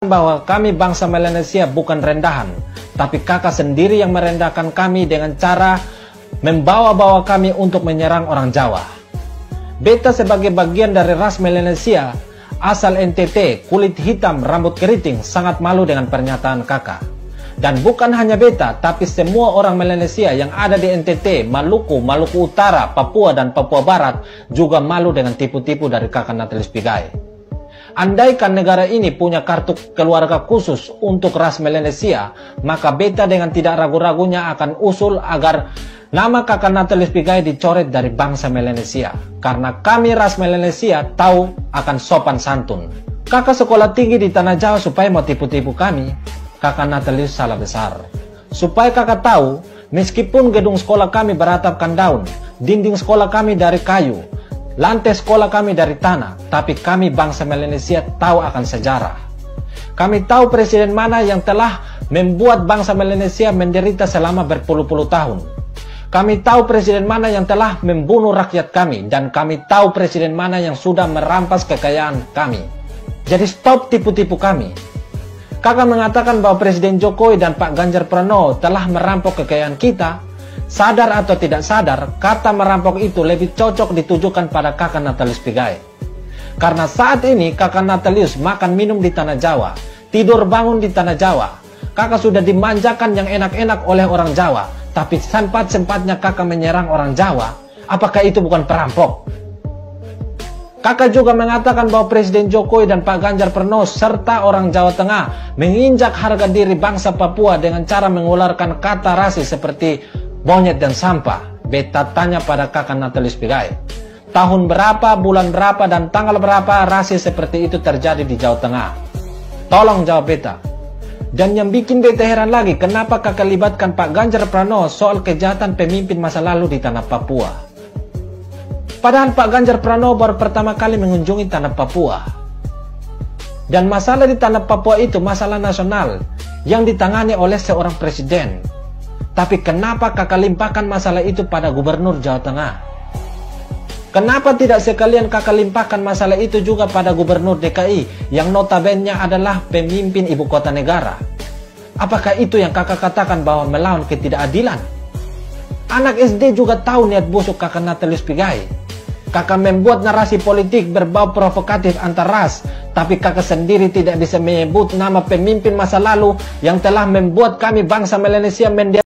bahwa kami bangsa Melanesia bukan rendahan, tapi kakak sendiri yang merendahkan kami dengan cara membawa-bawa kami untuk menyerang orang Jawa. Beta sebagai bagian dari ras Melanesia, asal NTT, kulit hitam, rambut keriting, sangat malu dengan pernyataan kakak. Dan bukan hanya beta, tapi semua orang Melanesia yang ada di NTT, Maluku, Maluku Utara, Papua, dan Papua Barat juga malu dengan tipu-tipu dari kakak Natalis Pigai. Andaikan negara ini punya kartu keluarga khusus untuk ras Melanesia, maka beta dengan tidak ragu-ragunya akan usul agar nama kakak Natalis Pigai dicoret dari bangsa Melanesia. Karena kami ras Melanesia tahu akan sopan santun. Kakak sekolah tinggi di Tanah Jawa supaya mau tipu-tipu kami, kakak Natalis salah besar. Supaya kakak tahu, meskipun gedung sekolah kami beratapkan daun, dinding sekolah kami dari kayu, lantai sekolah kami dari tanah, tapi kami bangsa Melanesia tahu akan sejarah. Kami tahu presiden mana yang telah membuat bangsa Melanesia menderita selama berpuluh-puluh tahun. Kami tahu presiden mana yang telah membunuh rakyat kami, dan kami tahu presiden mana yang sudah merampas kekayaan kami. Jadi stop tipu-tipu kami. Kakak mengatakan bahwa Presiden Jokowi dan Pak Ganjar Pranowo telah merampok kekayaan kita. Sadar atau tidak sadar, kata merampok itu lebih cocok ditujukan pada kakak Natalis Pigai. Karena saat ini kakak Natalis makan minum di Tanah Jawa, tidur bangun di Tanah Jawa. Kakak sudah dimanjakan yang enak-enak oleh orang Jawa, tapi sempat-sempatnya kakak menyerang orang Jawa. Apakah itu bukan perampok? Kakak juga mengatakan bahwa Presiden Jokowi dan Pak Ganjar Pranowo serta orang Jawa Tengah menginjak harga diri bangsa Papua dengan cara mengeluarkan kata rasis seperti monyet dan sampah. Beta tanya pada kakak Natalis Pigai, tahun berapa, bulan berapa, dan tanggal berapa rasis seperti itu terjadi di Jawa Tengah? Tolong jawab beta. Dan yang bikin beta heran lagi, kenapa kakak libatkan Pak Ganjar Pranowo soal kejahatan pemimpin masa lalu di tanah Papua? Padahal Pak Ganjar Pranowo baru pertama kali mengunjungi tanah Papua. Dan masalah di tanah Papua itu masalah nasional yang ditangani oleh seorang presiden. Tapi kenapa kakak limpahkan masalah itu pada Gubernur Jawa Tengah? Kenapa tidak sekalian kakak limpahkan masalah itu juga pada Gubernur DKI yang notabene adalah pemimpin ibu kota negara? Apakah itu yang kakak katakan bahwa melawan ketidakadilan? Anak SD juga tahu niat busuk kakak Natalis Pigai. Kakak membuat narasi politik berbau provokatif antar ras, tapi kakak sendiri tidak bisa menyebut nama pemimpin masa lalu yang telah membuat kami bangsa Melanesia menderita.